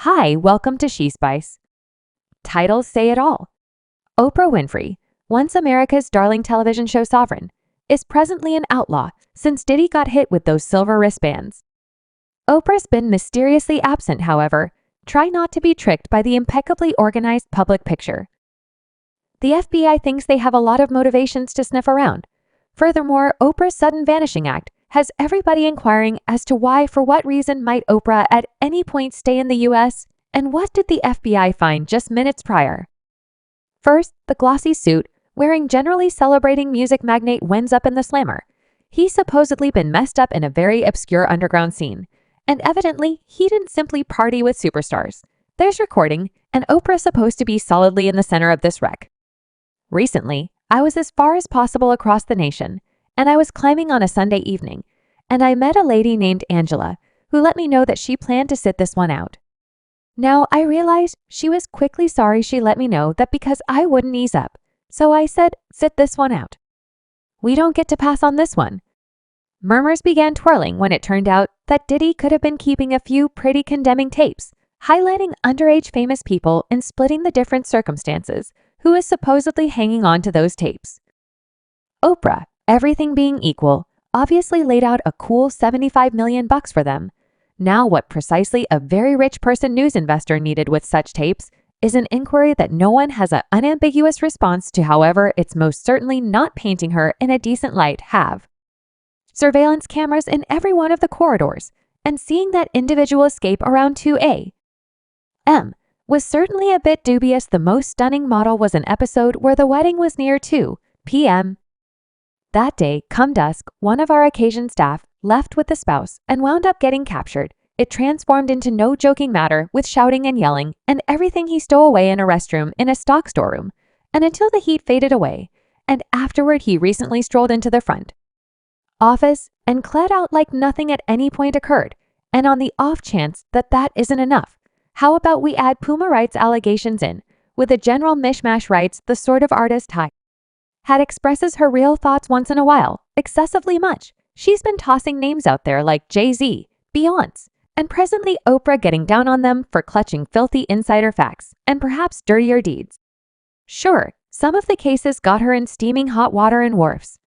Hi, welcome to She Spice. Titles say it all. Oprah Winfrey, once America's darling television show sovereign, is presently an outlaw since Diddy got hit with those silver wristbands. Oprah's been mysteriously absent, however. Try not to be tricked by the impeccably organized public picture. The FBI thinks they have a lot of motivations to sniff around. Furthermore, Oprah's sudden vanishing act has everybody inquiring as to why, for what reason might Oprah at any point stay in the US, and what did the FBI find just minutes prior? First, the glossy suit, wearing generally celebrating music magnate winds up in the slammer. He's supposedly been messed up in a very obscure underground scene, and evidently, he didn't simply party with superstars. There's recording, and Oprah's supposed to be solidly in the center of this wreck. Recently, I was as far as possible across the nation, and I was climbing on a Sunday evening, and I met a lady named Angela who let me know that she planned to sit this one out. Now, I realized she was quickly sorry she let me know that because I wouldn't ease up, so I said, sit this one out. We don't get to pass on this one. Murmurs began twirling when it turned out that Diddy could have been keeping a few pretty condemning tapes, highlighting underage famous people and splitting the different circumstances who is supposedly hanging on to those tapes. Oprah, everything being equal, obviously laid out a cool $75 million for them. Now what precisely a very rich person news investor needed with such tapes is an inquiry that no one has an unambiguous response to. However, it's most certainly not painting her in a decent light. Have surveillance cameras in every one of the corridors, and seeing that individual escape around 2 a.m. was certainly a bit dubious. The most stunning model was an episode where the wedding was near 2 p.m. That day, come dusk, one of our occasion staff left with the spouse and wound up getting captured. It transformed into no joking matter with shouting and yelling and everything he stowed away in a restroom in a stock storeroom, and until the heat faded away, and afterward he recently strolled into the front office and clad out like nothing at any point occurred. And on the off chance that that isn't enough, how about we add Puma rights allegations in, with a general mishmash rights the sort of artist had expresses her real thoughts once in a while, excessively much. She's been tossing names out there like Jay-Z, Beyonce, and presently Oprah getting down on them for clutching filthy insider facts and perhaps dirtier deeds. Sure, some of the cases got her in steaming hot water and wharfs.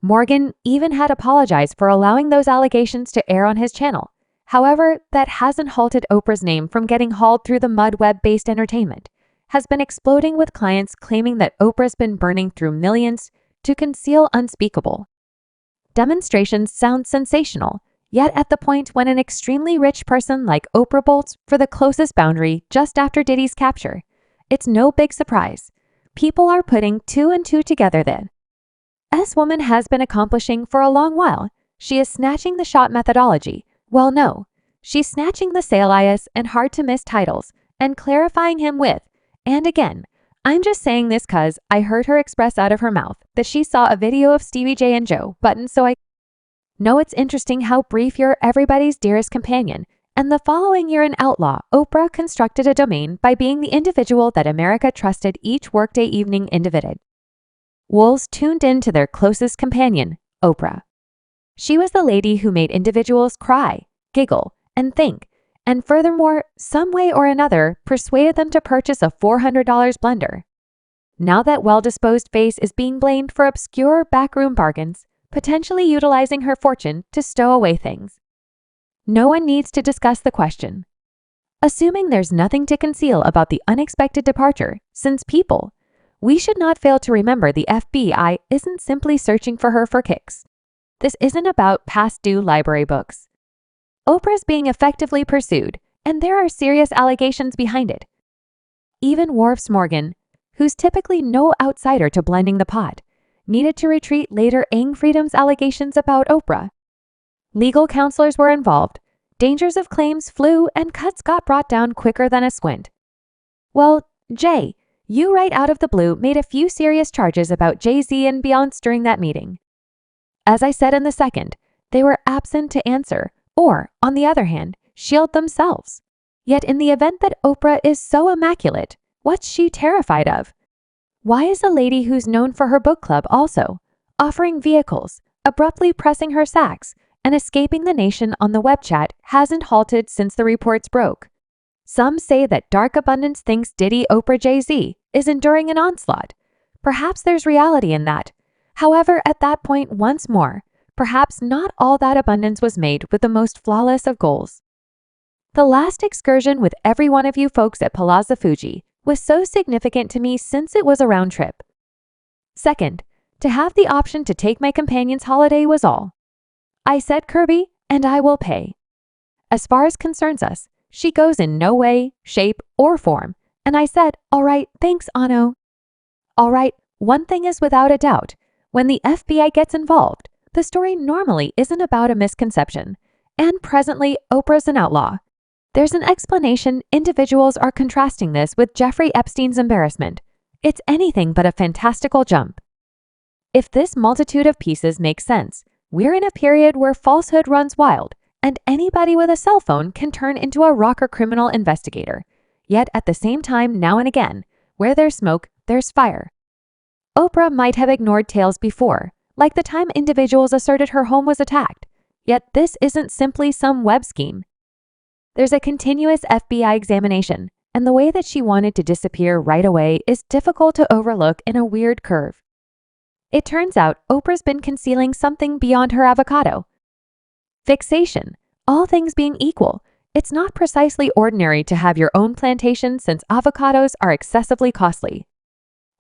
Morgan even had apologized for allowing those allegations to air on his channel. However, that hasn't halted Oprah's name from getting hauled through the mud. Web-based entertainment has been exploding with clients claiming that Oprah's been burning through millions to conceal unspeakable. Demonstrations sound sensational, yet at the point when an extremely rich person like Oprah bolts for the closest boundary just after Diddy's capture, it's no big surprise. People are putting two and two together then. This woman has been accomplishing for a long while. She is snatching the shot methodology. Well, no, she's snatching the salias and hard-to-miss titles and clarifying him with, and again, I'm just saying this cause I heard her express out of her mouth that she saw a video of Stevie J and Joe Button, so I know it's interesting how brief you're everybody's dearest companion, and the following year an outlaw, Oprah constructed a domain by being the individual that America trusted each workday evening individual. Wolves tuned in to their closest companion, Oprah. She was the lady who made individuals cry, giggle, and think, and furthermore, some way or another, persuaded them to purchase a $400 blender. Now that well-disposed face is being blamed for obscure backroom bargains, potentially utilizing her fortune to stow away things. No one needs to discuss the question. Assuming there's nothing to conceal about the unexpected departure, since we should not fail to remember the FBI isn't simply searching for her for kicks. This isn't about past due library books. Oprah's being effectively pursued, and there are serious allegations behind it. Even Worf's Morgan, who's typically no outsider to blending the pot, needed to retreat later ing Freedom's allegations about Oprah. Legal counselors were involved, dangers of claims flew, and cuts got brought down quicker than a squint. Well, Jay, you right out of the blue made a few serious charges about Jay-Z and Beyonce during that meeting. As I said in the second, they were absent to answer, or, on the other hand, shield themselves. Yet in the event that Oprah is so immaculate, what's she terrified of? Why is a lady who's known for her book club also offering vehicles, abruptly pressing her sacks, and escaping the nation on the web chat hasn't halted since the reports broke? Some say that dark abundance thinks Diddy, Oprah, Jay-Z is enduring an onslaught. Perhaps there's reality in that. However, at that point, once more, perhaps not all that abundance was made with the most flawless of goals. The last excursion with every one of you folks at Palazzo Fuji was so significant to me since it was a round trip. Second, to have the option to take my companion's holiday was all. I said, Kirby, and I will pay. As far as concerns us, she goes in no way, shape, or form, and I said, all right, thanks, Anno. All right, one thing is without a doubt, when the FBI gets involved, the story normally isn't about a misconception, and presently, Oprah's an outlaw. There's an explanation. Individuals are contrasting this with Jeffrey Epstein's embarrassment. It's anything but a fantastical jump. If this multitude of pieces makes sense, we're in a period where falsehood runs wild, and anybody with a cell phone can turn into a rocker criminal investigator. Yet at the same time, now and again, where there's smoke, there's fire. Oprah might have ignored tales before, like the time individuals asserted her home was attacked. Yet this isn't simply some web scheme. There's a continuous FBI examination, and the way that she wanted to disappear right away is difficult to overlook in a weird curve. It turns out Oprah's been concealing something beyond her avocado. Fixation. All things being equal, it's not precisely ordinary to have your own plantation since avocados are excessively costly.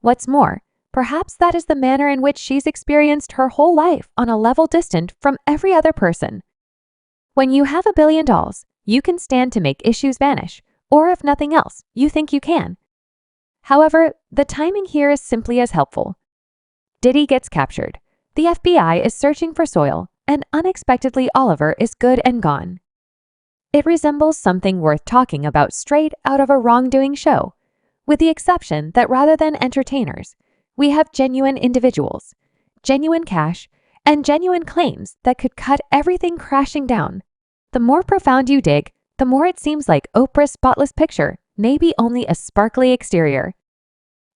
What's more, perhaps that is the manner in which she's experienced her whole life on a level distant from every other person. When you have $1 billion, you can stand to make issues vanish, or if nothing else, you think you can. However, the timing here is simply as helpful. Diddy gets captured. The FBI is searching for soil, and unexpectedly Oliver is good and gone. It resembles something worth talking about straight out of a wrongdoing show, with the exception that rather than entertainers, we have genuine individuals, genuine cash, and genuine claims that could cut everything crashing down. The more profound you dig, the more it seems like Oprah's spotless picture may be only a sparkly exterior.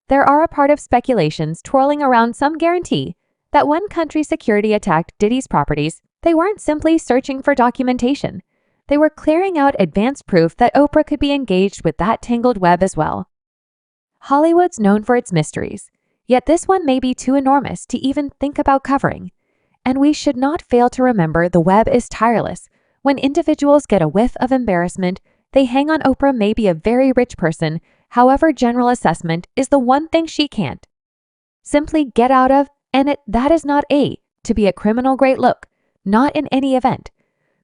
There are a part of speculations twirling around some guarantee that when country security attacked Diddy's properties, they weren't simply searching for documentation. They were clearing out advanced proof that Oprah could be engaged with that tangled web as well. Hollywood's known for its mysteries, yet this one may be too enormous to even think about covering. And we should not fail to remember the web is tireless. When individuals get a whiff of embarrassment, they hang on. Oprah may be a very rich person, however general assessment is the one thing she can't simply get out of, and that is not to be a criminal great look, not in any event.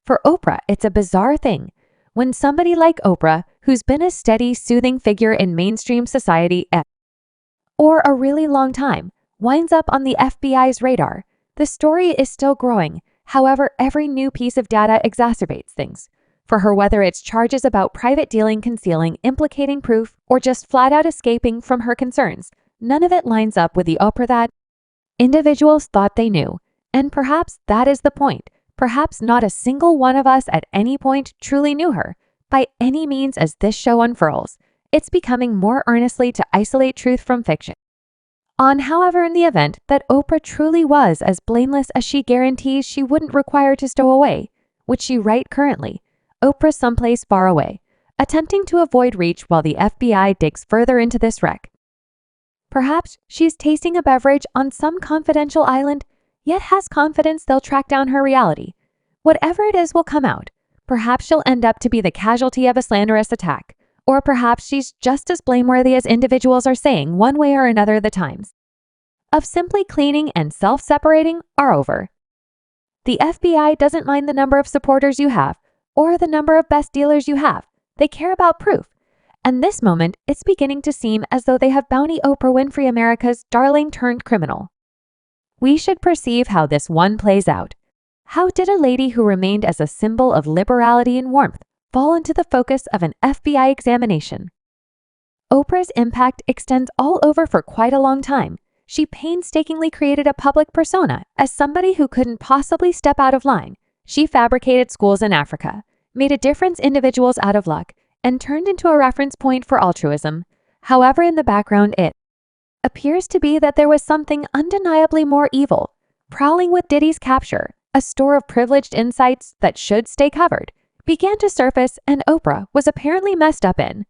For Oprah, it's a bizarre thing. When somebody like Oprah, who's been a steady, soothing figure in mainstream society or a really long time, winds up on the FBI's radar, the story is still growing. However, every new piece of data exacerbates things. For her, whether it's charges about private dealing, concealing, implicating proof, or just flat out escaping from her concerns, none of it lines up with the Oprah that individuals thought they knew. And perhaps that is the point. Perhaps not a single one of us at any point truly knew her. By any means, as this show unfurls, it's becoming more earnestly to isolate truth from fiction. However, in the event that Oprah truly was as blameless as she guarantees she wouldn't require to stow away, which she right currently, Oprah's someplace far away, attempting to avoid reach while the FBI digs further into this wreck. Perhaps she's tasting a beverage on some confidential island, yet has confidence they'll track down her reality. Whatever it is will come out. Perhaps she'll end up to be the casualty of a slanderous attack. Or perhaps she's just as blameworthy as individuals are saying one way or another. The times of simply cleaning and self-separating are over. The FBI doesn't mind the number of supporters you have or the number of best dealers you have. They care about proof. And this moment, it's beginning to seem as though they have bounty Oprah Winfrey, America's darling turned criminal. We should perceive how this one plays out. How did a lady who remained as a symbol of liberality and warmth fall into the focus of an FBI examination? Oprah's impact extends all over for quite a long time. She painstakingly created a public persona as somebody who couldn't possibly step out of line. She fabricated schools in Africa, made a difference individuals out of luck, and turned into a reference point for altruism. However, in the background, it appears to be that there was something undeniably more evil, prowling with Diddy's capture, a store of privileged insights that should stay covered. began to surface and Oprah was apparently messed up in.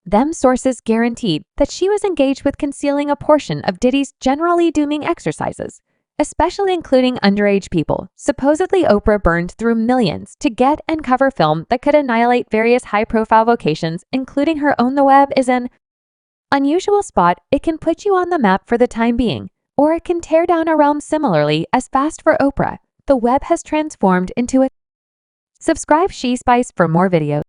Them sources guaranteed that she was engaged with concealing a portion of Diddy's generally dooming exercises, especially including underage people. Supposedly, Oprah burned through millions to get and cover film that could annihilate various high-profile vocations, including her own. The web is an unusual spot. It can put you on the map for the time being, or it can tear down a realm. Similarly, as fast for Oprah, the web has transformed into a. Subscribe She Spice for more videos.